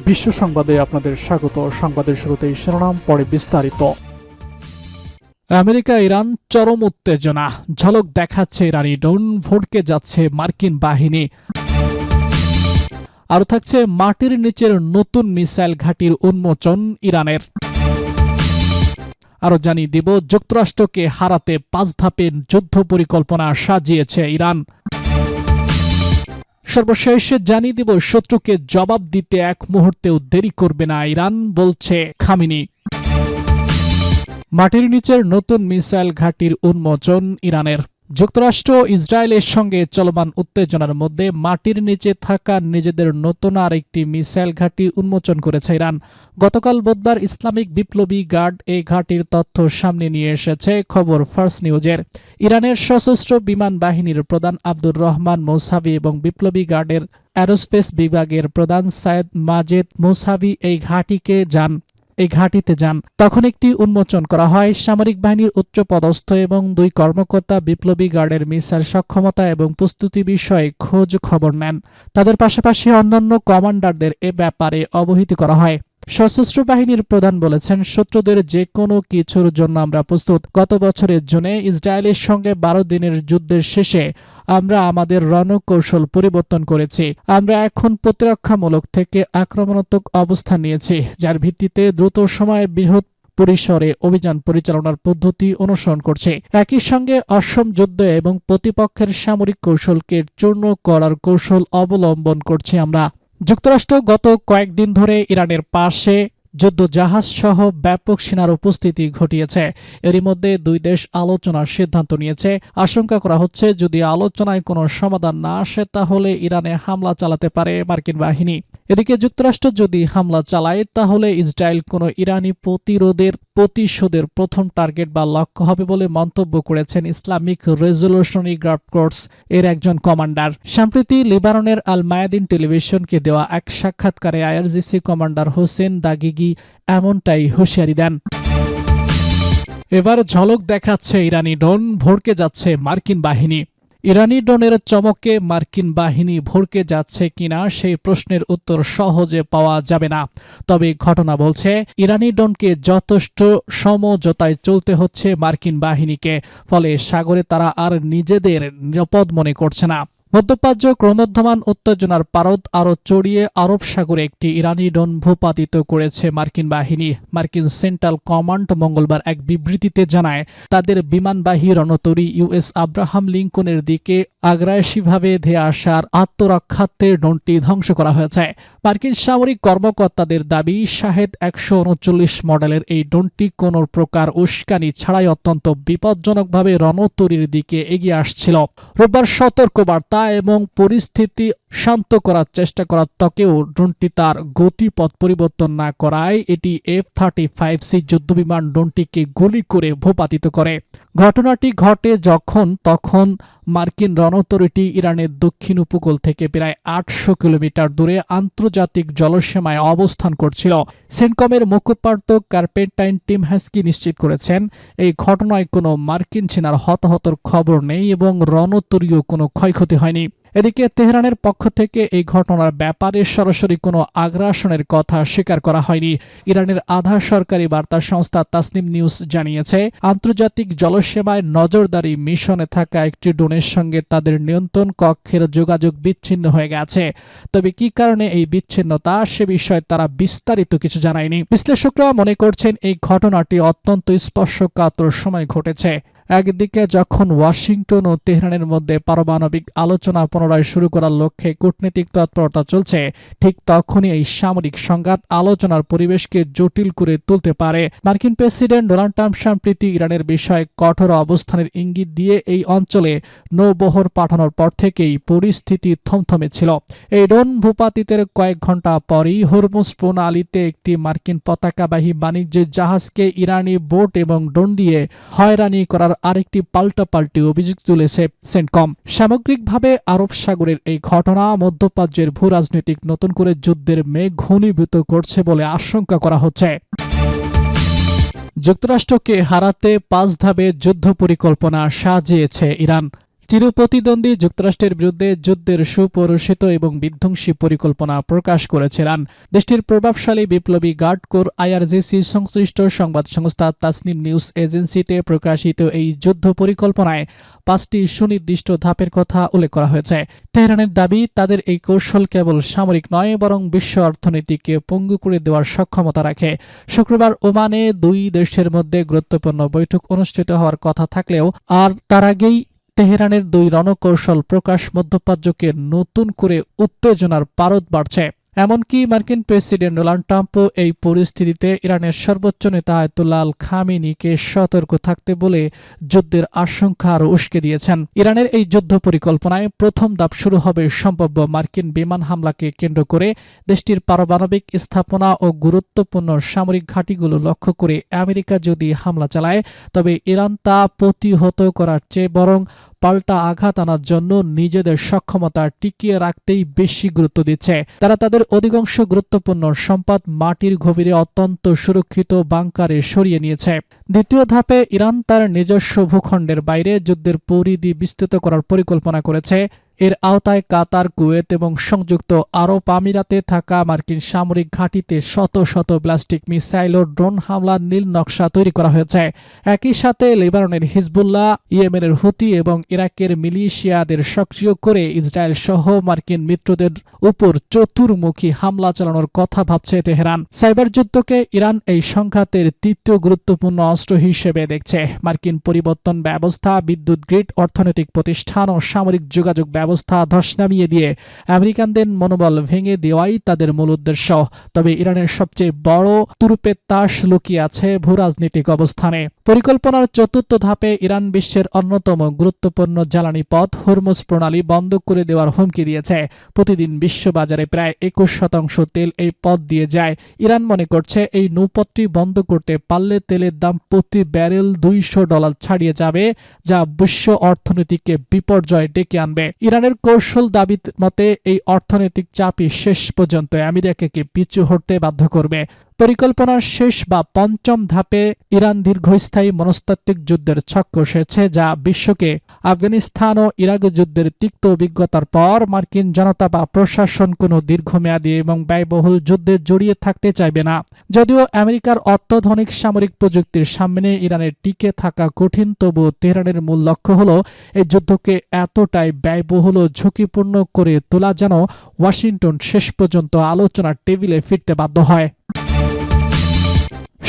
বিশ্ব সংবাদে আপনাদের স্বাগত। সংবাদের শুরুতেই শিরোনাম, পরে বিস্তারিত। আমেরিকা ইরান চরম উত্তেজনা, ঝলক দেখাচ্ছে ইরানি ড্রোন, ভড়কে যাচ্ছে মার্কিন বাহিনী। আরও থাকছে মাটির নিচের নতুন মিসাইল ঘাঁটির উন্মোচন ইরানের। আরও জানিয়ে দিব, যুক্তরাষ্ট্রকে হারাতে 5 ধাপের যুদ্ধ পরিকল্পনা সাজিয়েছে ইরান। সর্বশেষ জানিয়ে দিব, শত্রুকে জবাব দিতে এক মুহূর্তেও দেরি করবে না ইরান, বলছে খামেনি। মাটির নিচের নতুন মিসাইল ঘাঁটির উন্মোচন ইরানের। যুক্তরাষ্ট্র ইসরায়েলের সঙ্গে চলমান উত্তেজনার মধ্যে মাটির নিচে থাকা নিজেদের নতুন আরেকটি মিসাইল ঘাঁটি উন্মোচন করেছে ইরান। গতকাল বুধবার ইসলামিক বিপ্লবী গার্ড এই ঘাঁটির তথ্য সামনে নিয়ে এসেছে খবর ফার্স্ট নিউজের। ইরানের সশস্ত্র বিমান বাহিনীর প্রধান আব্দুর রহমান মোসাভি এবং বিপ্লবী গার্ডের অ্যারোস্পেস বিভাগের প্রধান সায়েদ মাজেদ মোসাভি এই ঘাঁটিতে যান। তখন একটি উন্মোচন করা হয়। সামরিক বাহিনীর উচ্চপদস্থ এবং 2 কর্মকর্তা বিপ্লবী গার্ডের মিসাইল সক্ষমতা এবং প্রস্তুতি বিষয়ে খোঁজ খবর নেন। তাদের পাশাপাশি অন্যান্য কমান্ডারদের এ ব্যাপারে অবহিত করা হয়। সশস্ত্র বাহিনীর প্রধান বলেছেন, শত্রুদের যে কোনো কিছুর জন্য আমরা প্রস্তুত। গত বছরের জুনে ইসরায়েলের সঙ্গে 12 দিনের যুদ্ধের শেষে আমরা আমাদের রণকৌশল পরিবর্তন করেছি। আমরা এখন প্রতিরক্ষামূলক থেকে আক্রমণাত্মক অবস্থান নিয়েছি, যার ভিত্তিতে দ্রুত সময়ে বৃহৎ পরিসরে অভিযান পরিচালনার পদ্ধতি অনুসরণ করছে। একই সঙ্গে অসম যুদ্ধ এবং প্রতিপক্ষের সামরিক কৌশলকে চূর্ণ করার কৌশল অবলম্বন করছি আমরা। যুক্তরাষ্ট্র গত কয়েকদিন ধরে ইরানের পাশে যুদ্ধ জাহাজ সহ ব্যাপক সেনার উপস্থিতি ঘটিয়েছে। এরই মধ্যে 2 দেশ আলোচনার সিদ্ধান্ত নিয়েছে। আশঙ্কা করা হচ্ছে, যদি আলোচনায় কোনো সমাধান না আসে তাহলে ইরানে হামলা চালাতে পারে মার্কিন বাহিনী। এদিকে যুক্তরাষ্ট্র যদি হামলা চালায় তাহলে ইসরায়েল কোনো ইরানি প্রতিশোধের প্রথম টার্গেট বা লক্ষ্য হবে বলে মন্তব্য করেছেন ইসলামিক রেজলিউশনারি গার্ড কোর্পস এর একজন কমান্ডার। সম্প্রতি লিবাননের আল মায়াদিন টেলিভিশনকে দেওয়া এক সাক্ষাৎকারে আইআরজিসি কমান্ডার হোসেন দাগিগি এমনটাই হুঁশিয়ারি দেন। এবার ঝলক দেখাচ্ছে ইরানি ড্রোন, ভড়কে যাচ্ছে মার্কিন বাহিনী। ইরানি ড্রোনের চমকে মার্কিন বাহিনী ভড়কে যাচ্ছে কিনা সেই প্রশ্নের উত্তর সহজে পাওয়া যাবে না। তবে ঘটনা বলছে, ইরানি ড্রোনকে যথেষ্ট সমঝোতায় চলতে হচ্ছে মার্কিন বাহিনীকে। ফলে সাগরে তারা আর নিজেদের নিরাপদ মনে করছে না। মধ্যপ্রাচ্য ক্রমবর্ধমান উত্তেজনার পারদ আরও চড়িয়ে আরব সাগরে একটি ইরানি ড্রোন ভূপাতিত করেছে মার্কিন বাহিনী। মার্কিন সেন্ট্রাল কমান্ড মঙ্গলবার এক বিবৃতিতে জানায়, তাদের বিমানবাহী রণতরী ইউএস আব্রাহাম লিঙ্কনের দিকে আগ্রাসীভাবে ধেয়ে আসার আত্মরক্ষার্থে ড্রোনটি ধ্বংস করা হয়েছে। মার্কিন সামরিক কর্মকর্তাদের দাবি, শাহেদ 139 মডেলের এই ড্রোনটি কোনো প্রকার উস্কানি ছাড়াই অত্যন্ত বিপজ্জনকভাবে রণতরীর দিকে এগিয়ে আসছিল। রোববার সতর্কবার্তা এবং পরিস্থিতি শান্ত করার চেষ্টা করার তকেও ড্রোনটি তার গতিপথ পরিবর্তন না করায় এটি F-35C যুদ্ধবিমান ড্রোনটিকে গুলি করে ভূপাতিত করে। ঘটনাটি ঘটে তখন মার্কিন রণতরীটি ইরানের দক্ষিণ উপকূল থেকে প্রায় 800 কিলোমিটার দূরে আন্তর্জাতিক জলসীমায় অবস্থান করছিল। সেন্টকমের মুখপাত্র কার্পেন্টাইন টিম হ্যাস্কি নিশ্চিত করেছেন, এই ঘটনায় কোনো মার্কিন সেনার হতাহতের খবর নেই এবং রণতরীয় কোনো ক্ষয়ক্ষতি হয়নি। এদিকে তেহরানের পক্ষ থেকে এই ঘটনার ব্যাপারে সরাসরি কোনো আগ্রাসনের কথা স্বীকার করা হয়নি। ইরানের আধা সরকারি বার্তা সংস্থা তাসনিম নিউজ জানিয়েছে, আন্তর্জাতিক জলসীমায় নজরদারি মিশনে থাকা একটি ড্রোনের সঙ্গে তাদের নিয়ন্ত্রণ কক্ষের যোগাযোগ বিচ্ছিন্ন হয়ে গেছে। তবে কি কারণে এই বিচ্ছিন্নতা, সে বিষয়ে তারা বিস্তারিত কিছু জানায়নি। বিশ্লেষকরা মনে করছেন, এই ঘটনাটি অত্যন্ত স্পর্শকাতর সময় ঘটেছে। একদিকে যখন ওয়াশিংটন ও তেহরানের মধ্যে পারমাণবিক আলোচনা পুনরায় শুরু করার লক্ষ্যে কূটনৈতিক তৎপরতা চলছে, ঠিক তখনই এই সামরিক সংঘাত আলোচনার পরিবেশকে জটিল করে তুলতে পারে। মার্কিন প্রেসিডেন্ট ডোনাল্ড ট্রাম্প সম্প্রতি ইরানের বিষয়ে কঠোর অবস্থানের ইঙ্গিত দিয়ে এই অঞ্চলে নৌবহর পাঠানোর পর থেকেই পরিস্থিতি থমথমে ছিল। এই ড্রোন ভূপাতিতের কয়েক ঘন্টা পরই হরমুজ প্রণালীতে একটি মার্কিন পতাকাবাহী বাণিজ্য জাহাজকে ইরানি বোট এবং ড্রোন দিয়ে হয়রানি করার আরেকটি পাল্টাপাল্টি অভিযোগ তুলেছে সেন্টকম। সামগ্রিকভাবে আরব সাগরের এই ঘটনা মধ্যপ্রাচ্যের ভূ রাজনৈতিক নতুন করে যুদ্ধের মেঘ ঘনীভূত করছে বলে আশঙ্কা করা হচ্ছে। যুক্তরাষ্ট্রকে হারাতে 5 ধাপে যুদ্ধ পরিকল্পনা সাজিয়েছে ইরান। চিরপ্রতিদ্বন্দ্বী যুক্তরাষ্ট্রের বিরুদ্ধে যুদ্ধের সুপরিচিত এবং বিধ্বংসী পরিকল্পনা প্রকাশ করেছে ইরান। দেশটির প্রভাবশালী বিপ্লবী গার্ড কোর আইআরজিসি সংশ্লিষ্ট সংবাদ সংস্থা তাসনিম নিউজ এজেন্সিতে প্রকাশিত এই যুদ্ধ পরিকল্পনায় 5টি সুনির্দিষ্ট ধাপের কথা উল্লেখ করা হয়েছে। তেহরানের দাবি, তাদের এই কৌশল কেবল সামরিক নয় বরং বিশ্ব অর্থনীতিকে পঙ্গু করে দেওয়ার সক্ষমতা রাখে। শুক্রবার ওমানে দুই দেশের মধ্যে গুরুত্বপূর্ণ বৈঠক অনুষ্ঠিত হওয়ার কথা থাকলেও আর তার আগেই তেহরানের দুই রণকৌশল প্রকাশ মধ্যপ্রাচ্যকে নতুন করে উত্তেজনার পারদ বাড়ছে। এমনকি মার্কিন প্রেসিডেন্ট ডোনাল্ড ট্রাম্পও এই পরিস্থিতিতে ইরানের সর্বোচ্চ নেতা আয়াতুল্লাহ আল খামেনিকে সতর্ক থাকতে বলে যুদ্ধের আশঙ্কা আরও উস্কে দিয়েছেন। ইরানের এই যুদ্ধ পরিকল্পনায় প্রথম ধাপ শুরু হবে সম্ভাব্য মার্কিন বিমান হামলাকে কেন্দ্র করে। দেশটির পারমাণবিক স্থাপনা ও গুরুত্বপূর্ণ সামরিক ঘাঁটিগুলো লক্ষ্য করে আমেরিকা যদি হামলা চালায়, তবে ইরান তা প্রতিহত করার চেয়ে বরং পাল্টা আঘাত আনার জন্য নিজেদের সক্ষমতা টিকিয়ে রাখতেই বেশি গুরুত্ব দিচ্ছে। তারা তাদের অধিকাংশ গুরুত্বপূর্ণ সম্পদ মাটির গভীরে অত্যন্ত সুরক্ষিত বাংকারে সরিয়ে নিয়েছে। দ্বিতীয় ধাপে ইরান তার নিজস্ব ভূখণ্ডের বাইরে যুদ্ধের পরিধি বিস্তৃত করার পরিকল্পনা করেছে। এর আওতায় কাতার, কুয়েত এবং সংযুক্ত আরব আমিরাতে থাকা মার্কিন সামরিক ঘাঁটিতে শত শত ব্যালিস্টিক মিসাইল ও ড্রোন হামলার নীল নকশা তৈরি করা হয়েছে। একই সাথে লেবাননের হিজবুল্লাহ, ইয়েমেনের হুতি এবং ইরাকের মিলিশিয়াদের সক্রিয় করে ইসরায়েল সহ মার্কিন মিত্রদের উপর চতুর্মুখী হামলা চালানোর কথা ভাবছে তেহরান। সাইবার যুদ্ধকে ইরান এই সংঘাতের তৃতীয় গুরুত্বপূর্ণ অস্ত্র হিসেবে দেখছে। মার্কিন পরিবর্তন ব্যবস্থা, বিদ্যুৎ গ্রিড, অর্থনৈতিক প্রতিষ্ঠান ও সামরিক যোগাযোগ ব্যবস্থা ধস নামিয়ে দিয়ে আমেরিকানদের মনোবল ভেঙে দেওয়াই তাদের মূল উদ্দেশ্য। তবে ইরানের সবচেয়ে বড় তুরুপের তাস লুকিয়ে আছে ভূরাজনৈতিক অবস্থানে। পরিকল্পনার চতুর্থ ধাপে ইরান বিশ্বের অন্যতম গুরুত্বপূর্ণ জ্বালানি পথ হরমুজ প্রণালী বন্ধ করে দেওয়ার হুমকি দিয়েছে। প্রতিদিন বিশ্ববাজারে প্রায় 21% তেল এই পথ দিয়ে যায়। ইরান মনে করছে এই নৌপথটি বন্ধ করতে পারলে তেলের দাম প্রতি ব্যারেল $200 ছাড়িয়ে যাবে, যা বিশ্ব অর্থনীতিকে বিপর্যয় ডেকে আনবে। ইরানের কৌশল দাবি মতে এই অর্থনৈতিক চাপই শেষ পর্যন্ত আমেরিকাকে পিছু হটতে বাধ্য করবে। পরিকল্পনার শেষ বা পঞ্চম ধাপে ইরান দীর্ঘস্থায়ী মনস্তাত্ত্বিক যুদ্ধের ছক কষেছে, যা বিশ্বকে আফগানিস্তান ও ইরাক যুদ্ধের তিক্ত অভিজ্ঞতার পর মার্কিন জনতা বা প্রশাসন কোনো দীর্ঘমেয়াদী এবং ব্যয়বহুল যুদ্ধে জড়িয়ে থাকতে চাইবে না। যদিও আমেরিকার অত্যাধুনিক সামরিক প্রযুক্তির সামনে ইরানের টিকে থাকা কঠিন, তবুও তেহরানের মূল লক্ষ্য হল এই যুদ্ধকে এতটাই ব্যয়বহুল ও ঝুঁকিপূর্ণ করে তোলা যেন ওয়াশিংটন শেষ পর্যন্ত আলোচনার টেবিলে ফিরতে বাধ্য হয়।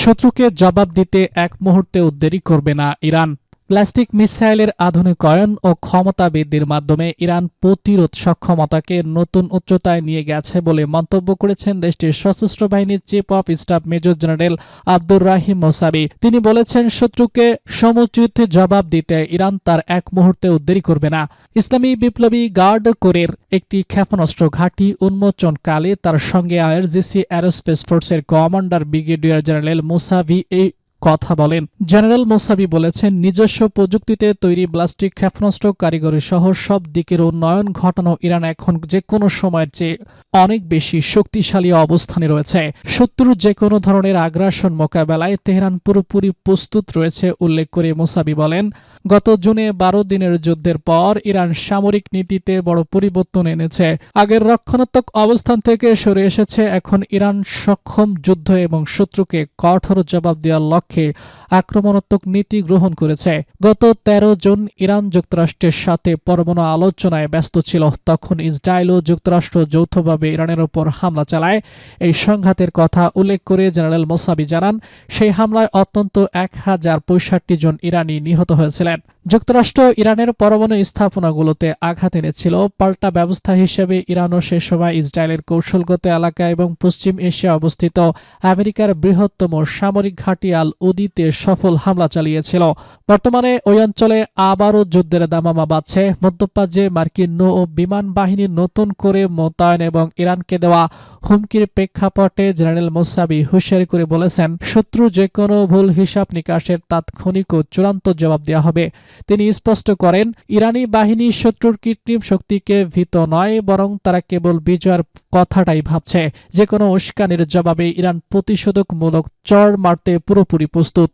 শত্রুকে জবাব দিতে এক মুহূর্তেও দেরি করবে না ইরান। ব্যালিস্টিক মিসাইলের আধুনিকায়ন ও ক্ষমতা বৃদ্ধির মাধ্যমে ইরান প্রতিরোধ সক্ষমতাকে নতুন উচ্চতায় নিয়ে গেছে বলে মন্তব্য করেছেন দেশটির সশস্ত্র বাহিনীর chief of staff major general Abdur রাহিম মোসাবি। তিনি বলেছেন, শত্রুকে সমুচিত জবাব দিতে ইরান তার এক মুহূর্তেও দেরি করবে না। ইসলামী বিপ্লবী গার্ড কোরের একটি ক্ষেপণাস্ত্র ঘাঁটি উন্মোচনকালে তার সঙ্গে আইআরজিসি এরোস্পেস ফোর্সের কমান্ডার ব্রিগেডিয়ার জেনারেল মোসাভি এই কথা বলেন। জেনারেল মোসাবি বলেছেন, নিজস্ব প্রযুক্তিতে তৈরি ব্যালিস্টিক ক্ষেপণাস্ত্র কারিগরি সহ সব দিকের উন্নয়ন ঘটানো ইরান এখন যে কোনো সময়ের চেয়ে অনেক বেশি শক্তিশালী অবস্থানে রয়েছে। শত্রুর যে কোনো ধরনের আগ্রাসন মোকাবেলায় তেহরান পুরোপুরি প্রস্তুত রয়েছে উল্লেখ করে মোসাবি বলেন, গত জুনে 12 দিনের যুদ্ধের পর ইরান সামরিক নীতিতে বড় পরিবর্তন এনেছে। আগের রক্ষণাত্মক অবস্থান থেকে সরে এসেছে। এখন ইরান সক্ষম যুদ্ধ এবং শত্রুকে কঠোর জবাব দেওয়ার লক্ষ্যে আক্রমণাত্মক নীতি গ্রহণ করেছে। গত 13 জুন ইরান যুক্তরাষ্ট্রের সাথে পরমাণু আলোচনায় ব্যস্ত ছিল। তখন ইসরায়েল ও যুক্তরাষ্ট্র যৌথভাবে ইরানের ওপর হামলা চালায়। এই সংঘাতের কথা উল্লেখ করে জেনারেল মোসাবি জানান, সেই হামলায় অন্তত 1065 জন ইরানি নিহত হয়েছিলেন। যুক্তরাষ্ট্র ইরানের পরমাণু স্থাপনাগুলোতে আঘাত এনেছিল। পাল্টা ব্যবস্থা হিসেবে ইরানও সে সময় ইসরায়েলের কৌশলগত এলাকা এবং পশ্চিম এশিয়া অবস্থিত আমেরিকার বৃহত্তম সামরিক ঘাঁটি আল উদিতে সফল হামলা চালিয়েছিল। বর্তমানে ওই অঞ্চলে আবারও যুদ্ধের দামামা বাজছে। মধ্যপ্রাচ্যে মার্কিন নৌ ও বিমান বাহিনী নতুন করে মোতায়েন এবং ইরানকে দেওয়া হুমকির প্রেক্ষাপটে জেনারেল মোসাবি হুঁশিয়ারি করে বলেছেন, শত্রু যে কোনো ভুল হিসাব নিকাশের তাৎক্ষণিক ও চূড়ান্ত জবাব দেওয়া হবে। তিনি স্পষ্ট করেন, ইরানি বাহিনী শত্রুর কৃত্রিম শক্তিকে ভীত নয়, বরং তারা কেবল বিজয়ের কথাটাই ভাবছে। যে কোনো উস্কানির জবাবে ইরান প্রতিশোধকমূলক চড় মারতে পুরোপুরি প্রস্তুত।